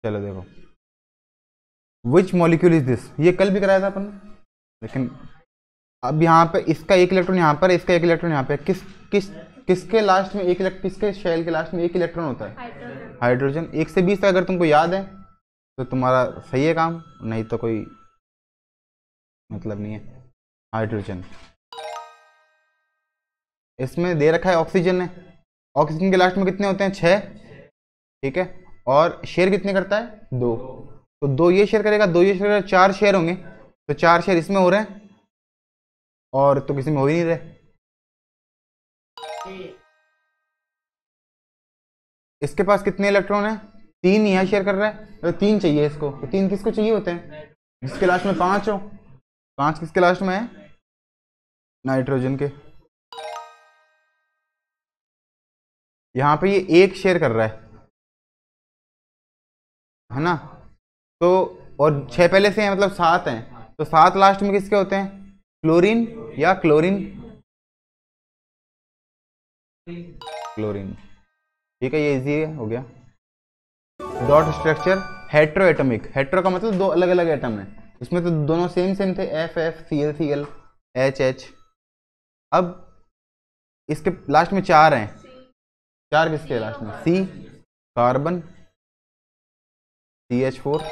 चलो देखो, which molecule is this, ये कल भी कराया था अपन ने, लेकिन अब यहाँ पे इसका एक इलेक्ट्रॉन यहाँ पर, इसका एक इलेक्ट्रॉन यहाँ पे, किसके लास्ट में एक किसके शेल के लास्ट में एक इलेक्ट्रॉन होता है? हाइड्रोजन। 1 से 20 तक अगर तुमको याद है तो तुम्हारा सही है काम, नहीं तो कोई मतलब नहीं है। हाइड्रोजन, इसमें दे रखा है ऑक्सीजन है, ऑक्सीजन के लास्ट में कितने होते हैं? 6, ठीक है। और शेयर कितने करता है? 2, तो 2 ये शेयर करेगा, 2 ये शेयर करेगा, 4 शेयर होंगे, तो 4 शेयर इसमें हो रहे हैं और तो किसी में हो ही नहीं रहे। इसके पास कितने इलेक्ट्रॉन है? 3 यहाँ शेयर कर रहा है, तो 3 चाहिए इसको, तो 3 किसको चाहिए होते हैं? जिसके लास्ट में 5 हो। 5 किसके लास्ट में है? नाइट्रोजन के। यहाँ पे ये 1 शेयर कर रहा है ना, तो और 6 पहले से हैं, मतलब 7 हैं, तो 7 लास्ट में किसके होते हैं? क्लोरीन या क्लोरीन, क्लोरीन, ठीक है, ये इजी है, हो गया। Dot structure hetero atomic, hetero का मतलब 2 अलग अलग एटम है, इसमें तो दोनों सेम सेम थे, FF, Cl, HH। अब इसके लास्ट में 4 हैं, 4 किसके लास्ट में? C, कार्बन, CH4,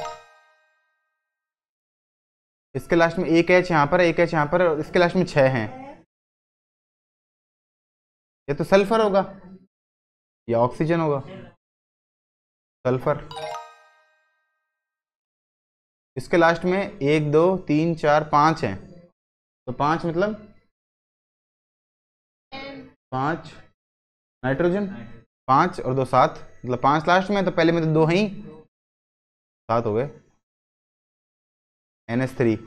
इसके लास्ट में एक H यहाँ पर, एक H यहाँ पर, और इसके लास्ट में 6 हैं। ये तो सल्फर होगा या ऑक्सीजन होगा? सल्फर। इसके लास्ट में 1 2 3 4 5 हैं, तो 5 मतलब 5 नाइट्रोजन, 5 और 2 7, मतलब 5 लास्ट में, तो पहले में तो 2 हैं ही, 7 हो गए। NH3,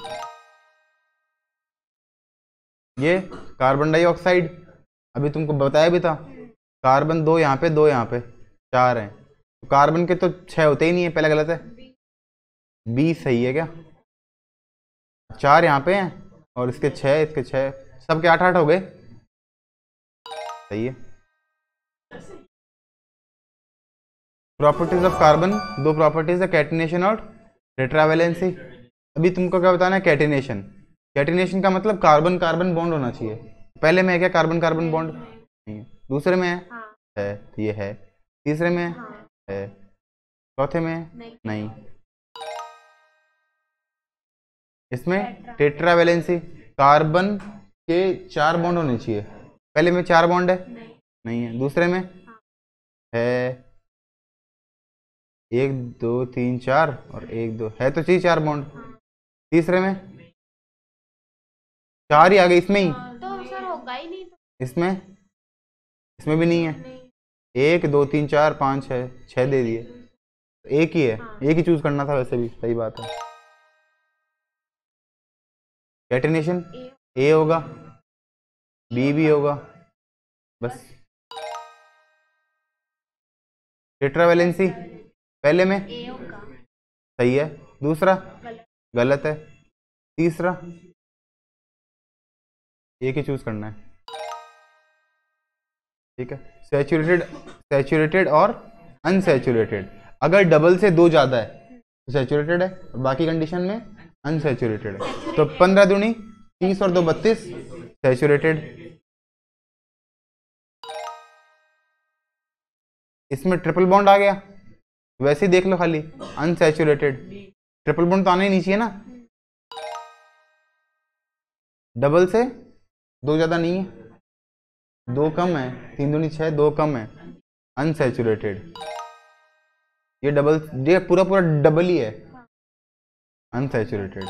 ये कार्बन डाइऑक्साइड, अभी तुमको बताया भी था, कार्बन 2 यहाँ पे, 2 यहाँ पे, 4 हैं, तो कार्बन के तो 6 होते ही नहीं है, पहला गलत है। 20 सही है क्या? 4 यहाँ पे हैं और इसके 6, इसके 6, सबके 8 8 हो गए, सही है। प्रॉपर्टीज ऑफ कार्बन, 2 प्रॉपर्टीज है, कैटिनेशन और टेट्रावैलेंसी। अभी तुमको क्या बताना है? कैटिनेशन। कैटिनेशन का मतलब कार्बन कार्बन बॉन्ड होना चाहिए। पहले में है क्या कार्बन कार्बन बॉन्ड? नहीं है। दूसरे में है, तो ये है। तीसरे में है, चौथे में नहीं। इसमें टेट्रावैलेंसी, कार्बन के 4 बॉन्ड होने चाहिए, पहले में 4 बॉन्ड है, नहीं है। दूसरे में है 1 2 3 4 और 1 2 है, तो चाहिए 4 बॉन्ड। तीसरे में 4 ही आ गए, इसमें ही तो सर होगा ही नहीं तो। इसमें भी नहीं है। 1 2 3 4 5 6, 6 दे दिए, एक ही है, एक ही चूज करना था, वैसे भी सही बात है। कैटिनेशन A होगा, B भी होगा, बस। टेट्रावैलेंसी पहले में सही है, दूसरा गलत है, तीसरा एक ही चूज करना है, ठीक है। सैचुरेटेड और अनसैचुरेटेड, अगर डबल से 2 ज्यादा है तो सैचुरेटेड है, और बाकी कंडीशन में अनसैचुरेटेड है। तो 15 दूनी 30 और 2 32, सैचुरेटेड। इसमें ट्रिपल बॉन्ड आ गया, वैसे ही देख लो खाली, अनसैचुरेटेड। ट्रिपल बॉन्ड तो आना ही नहीं चाहिए ना, डबल से 2 ज्यादा नहीं है, 2 कम है, 3 दूनी 6, 2 कम है, अनसैचुरेटेड। ये डबल, ये पूरा पूरा डबल ही है, अनसैचुरेटेड।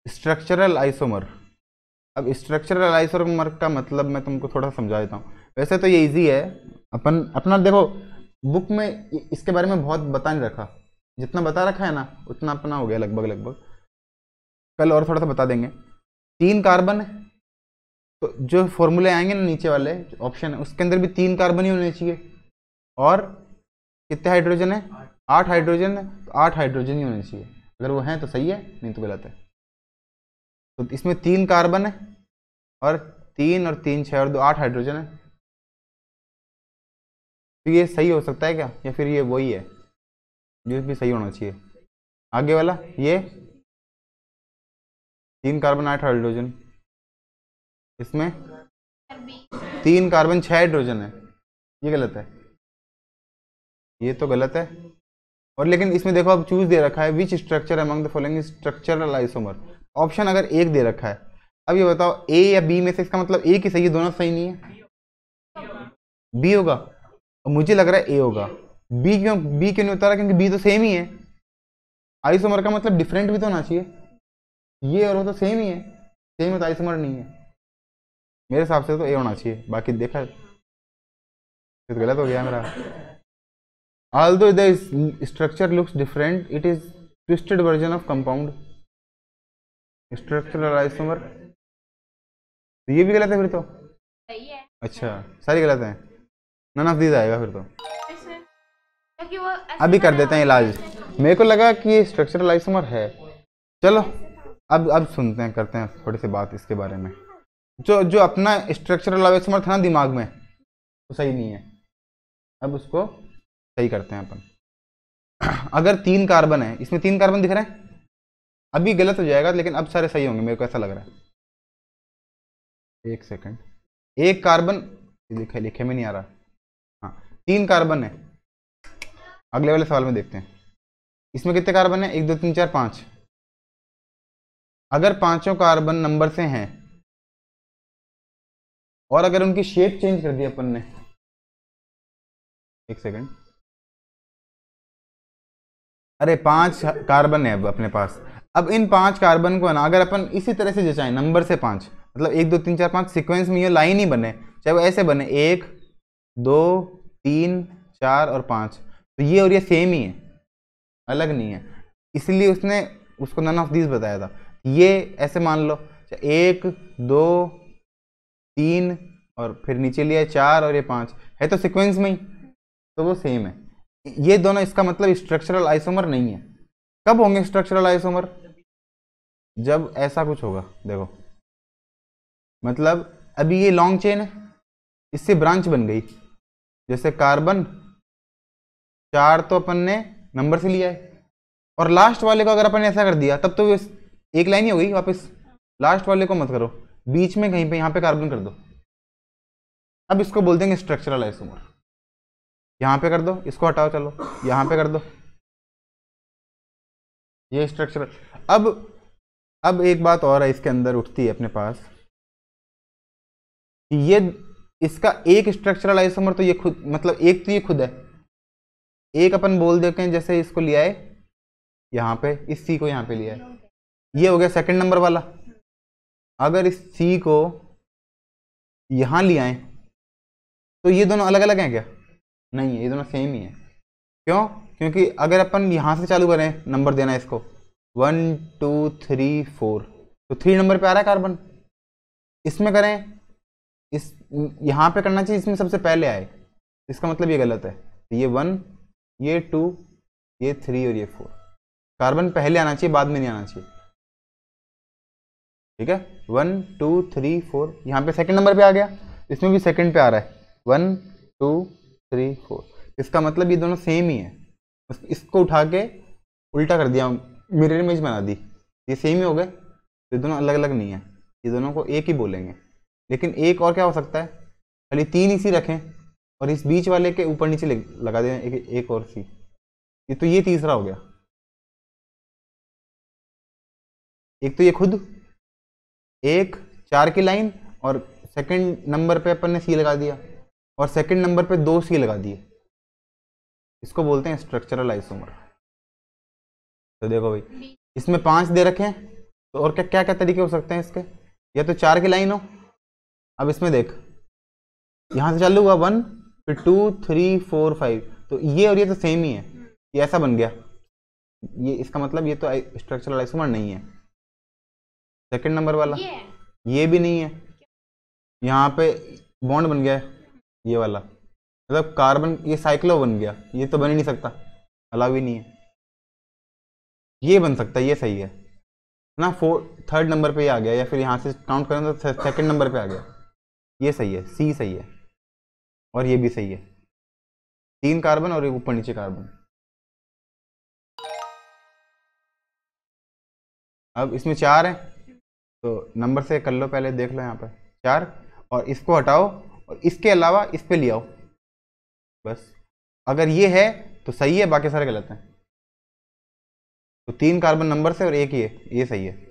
स्ट्रक्चरल आइसोमर, अब स्ट्रक्चरल आइसोमर का मतलब मैं तुमको थोड़ा समझा देता हूँ। वैसे तो ये इजी है, अपन अपना देखो बुक में इसके बारे में बहुत बता नहीं रखा, जितना बता रखा है ना उतना अपना हो गया लगभग लगभग, कल और थोड़ा सा बता देंगे। 3 कार्बन है, तो जो फॉर्मूले आएंगे ना नीचे वाले ऑप्शन है उसके अंदर भी 3 कार्बन ही होने चाहिए, और कितने हाइड्रोजन है? 8 हाइड्रोजन है, तो 8 हाइड्रोजन ही होने चाहिए, अगर वो हैं तो सही है, नहीं तो गलत है। तो इसमें 3 कार्बन है और 3 और 3 6 और 2 8 हाइड्रोजन है, तो ये सही हो सकता है क्या, या फिर ये वही है, ये भी सही होना चाहिए। आगे वाला ये 3 कार्बन 8 हाइड्रोजन, इसमें 3 कार्बन 6 हाइड्रोजन है, ये गलत है, ये तो गलत है। और लेकिन इसमें देखो अब चूज दे रखा है which structure among the following structural isomer, option अगर एक दे रखा है। अब ये बताओ ए या बी में से इसका मतलब ए की सही है, दोनों सही नहीं है, बी होगा। और मुझे लग रहा है ए होगा। बी क्यों नहीं उतारा, क्योंकि बी तो सेम ही है। आइसोमर का मतलब डिफरेंट भी तो होना चाहिए, ये और वो तो सेम ही है, सेम है तो आइसोमर नहीं है। मेरे हिसाब से तो ए होना चाहिए, बाकी देखा तो गलत हो गया मेरा। Although the structure looks different, it is twisted version of compound structural isomer। तो ये भी गलत है फिर तो। सही है। अच्छा सारी गलत है, नन ऑफ दीज आएगा फिर तो। क्योंकि वो अभी कर देते हैं इलाज, मेरे को लगा कि ये स्ट्रक्चरल आइसोमर है। चलो अब सुनते हैं, करते हैं थोड़ी सी बात इसके बारे में। जो अपना स्ट्रक्चरल आइसोमर था ना दिमाग में, तो सही नहीं है, अब उसको सही करते हैं अपन। अगर 3 कार्बन है, इसमें 3 कार्बन दिख रहे हैं, अभी गलत हो जाएगा लेकिन अब सारे सही होंगे, मेरे को ऐसा लग रहा है। एक सेकंड, एक कार्बन लिखे में नहीं आ रहा, हाँ 3 कार्बन है। अगले वाले सवाल में देखते हैं, इसमें कितने कार्बन है, 1 2 3 4 5। अगर पांचों कार्बन नंबर से हैं और अगर उनकी शेप चेंज कर दी अपन ने, एक सेकंड, अरे 5 कार्बन है अब अपने पास। अब इन 5 कार्बन को ना अगर अपन इसी तरह से जचाएं नंबर से 5, मतलब 1 2 3 4 5 सीक्वेंस में ये लाइन ही बने, चाहे वो ऐसे बने 1 2 3 4 और 5, तो ये और ये सेम ही है, अलग नहीं है, इसलिए उसने उसको नन ऑफ दीज बताया था। ये ऐसे मान लो 1 2 3 और फिर नीचे लिया 4 और ये 5 है, तो सीक्वेंस में ही, तो वो सेम है। ये दोनों इसका मतलब स्ट्रक्चरल आइसोमर नहीं है। कब होंगे स्ट्रक्चरल आइसोमर, जब ऐसा कुछ होगा। देखो मतलब अभी ये लॉन्ग चेन है, इससे ब्रांच बन गई, जैसे कार्बन 4 तो अपन ने नंबर से लिया है, और लास्ट वाले को अगर अपन ऐसा कर दिया तब तो एक लाइन ही हो गई वापस। लास्ट वाले को मत करो, बीच में कहीं पे यहाँ पे कार्बन कर दो, अब इसको बोल देंगे स्ट्रक्चरल आइसोमर। यहाँ पे कर दो, इसको हटाओ, चलो यहाँ पे कर दो, ये स्ट्रक्चरल। अब एक बात और है इसके अंदर उठती है अपने पास, ये इसका एक स्ट्रक्चरल आइसोमर तो ये खुद, मतलब एक तो ये खुद है, एक अपन बोल देते हैं जैसे इसको लिया है यहाँ पे, इस सी को यहाँ पे लिया है, ये हो गया सेकंड नंबर वाला। अगर इस सी को यहाँ ले आए तो ये दोनों अलग अलग हैं क्या, नहीं है, ये दोनों सेम ही है। क्यों, क्योंकि अगर अपन यहाँ से चालू करें नंबर देना इसको 1 2 3 4, तो 3 नंबर पे आ रहा है कार्बन। इसमें करें, इस यहाँ पे करना चाहिए इसमें सबसे पहले आए, इसका मतलब ये गलत है। ये 1 ये 2 ये 3 और ये 4, कार्बन पहले आना चाहिए, बाद में नहीं आना चाहिए, ठीक है। 1 2 3 4, यहाँ पे सेकंड नंबर पे आ गया, इसमें भी सेकंड पे आ रहा है 1 2 3 4, इसका मतलब ये दोनों सेम ही है। इसको उठा के उल्टा कर दिया, मिरर इमेज बना दी, ये सेम ही हो गए, ये दोनों अलग अलग नहीं है, ये दोनों को एक ही बोलेंगे। लेकिन एक और क्या हो सकता है, खाली 3 इसी रखें और इस बीच वाले के ऊपर नीचे लगा दें एक और सी, ये तो ये तीसरा हो गया। एक तो ये खुद एक 4 की लाइन, और सेकंड नंबर पे अपन ने सी लगा दिया, और सेकंड नंबर पे 2 सी लगा दिए, इसको बोलते हैं स्ट्रक्चरल आइसोमर। तो देखो भाई इसमें 5 दे रखे हैं, तो और क्या क्या क्या तरीके हो सकते हैं इसके, या तो 4 की लाइन हो। अब इसमें देख, यहाँ से चालू हुआ 1 फिर 2 3 4 5, तो ये और ये तो सेम ही है, ये ऐसा बन गया, ये इसका मतलब ये तो स्ट्रक्चरल आइसोमर नहीं है। सेकंड नंबर वाला ये भी नहीं है, यहाँ पे बॉन्ड बन गया है ये वाला, मतलब कार्बन ये साइक्लो बन गया, ये तो बन ही नहीं सकता, अलाउ ही नहीं है। ये बन सकता है, ये सही है ना, थर्ड नंबर पे ये आ गया, या फिर यहाँ से काउंट करें तो सेकंड नंबर पे आ गया, ये सही है, सी सही है, और ये भी सही है। 3 कार्बन और एक ऊपर नीचे कार्बन। अब इसमें 4 है तो नंबर से कर लो, पहले देख लो यहाँ पर 4, और इसको हटाओ और इसके अलावा इस पे ले आओ बस। अगर ये है तो सही है, बाकी सारे गलत हैं। तो 3 कार्बन नंबर से और एक ये सही है।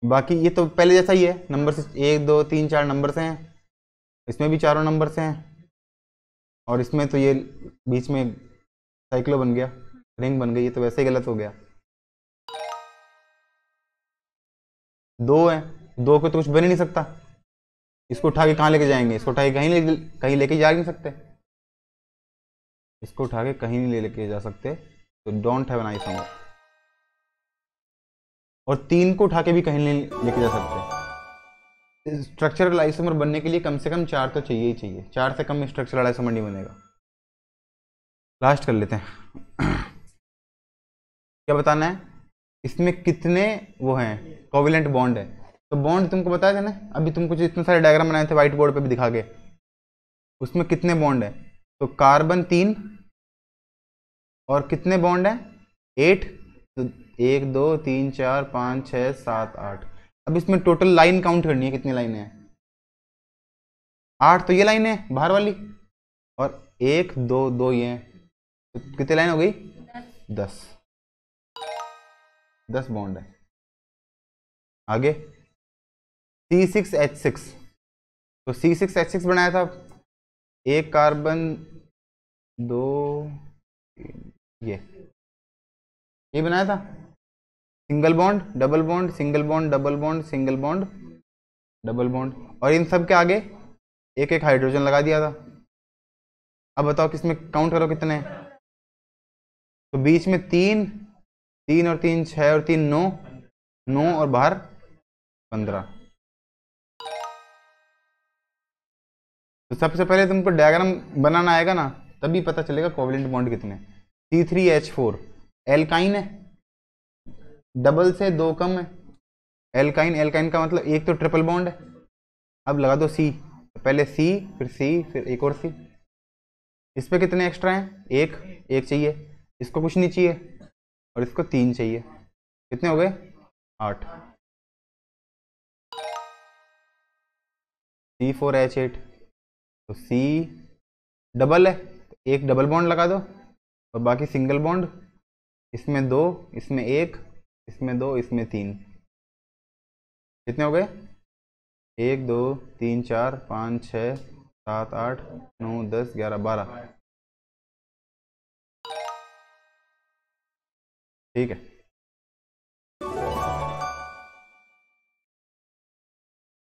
बाकी ये तो पहले जैसा ही है, नंबर से 1 2 3 4 नंबर से हैं, इसमें भी चारों नंबर से हैं, और इसमें तो ये बीच में साइक्लो बन गया, रिंग बन गई, ये तो वैसे ही गलत हो गया। 2 है, 2 को तो कुछ बन ही नहीं सकता, इसको उठा के कहाँ लेके जाएंगे, इसको उठा के कहीं लेके जा नहीं सकते, इसको उठा के कहीं नहीं लेके जा सकते, तो डोंट हैव एन आइसोमर। और 3 को उठा के भी कहीं नहीं लेके जा सकते। स्ट्रक्चरल आइसोमर बनने के लिए कम से कम 4 तो चाहिए ही चाहिए, 4 से कम स्ट्रक्चरल आइसोमर नहीं बनेगा। लास्ट कर लेते हैं। क्या बताना है, इसमें कितने वो हैं कोवेलेंट बॉन्ड है। तो बॉन्ड तुमको बताया था ना, अभी तुमको जो इतने सारे डायग्राम बनाए थे व्हाइट बोर्ड पे भी दिखा के, उसमें कितने बॉन्ड है। तो कार्बन 3 और कितने बॉन्ड है 8, तो 1 2 3 4 5 6 7 8। अब इसमें टोटल लाइन काउंट करनी है, कितनी लाइनें हैं 8, तो ये लाइन है बाहर वाली, और 1 2 2 ये हैं, तो कितनी लाइन हो गई 10 बॉन्ड है। आगे C6H6, तो C6H6 बनाया था, एक कार्बन 2 ये बनाया था, single bond double bond single bond double bond single bond double bond, और इन सब के आगे एक एक हाइड्रोजन लगा दिया था। अब बताओ किसमें काउंट करो कितने हैं। तो बीच में 3 3 और 3 6 और 3 9 9 और बाहर 15। तो सबसे पहले तुमको डायग्राम बनाना आएगा ना, तभी पता चलेगा कोवेलेंट बॉन्ड कितने। C3H4 एल्काइन है, डबल से 2 कम है, एल्काइन एल्काइन का मतलब एक तो ट्रिपल बॉन्ड है। अब लगा दो C, तो पहले C फिर एक और C। इस पे कितने एक्स्ट्रा हैं, एक चाहिए, इसको कुछ नहीं चाहिए, और इसको 3 चाहिए, कितने हो गए 8। C4H8, तो C डबल है, एक डबल बॉन्ड लगा दो और बाकी सिंगल बॉन्ड, इसमें 2 इसमें 1 इसमें 2 इसमें 3, कितने हो गए 1 2 3 4 5 6 7 8 9 10 11 12। ठीक है।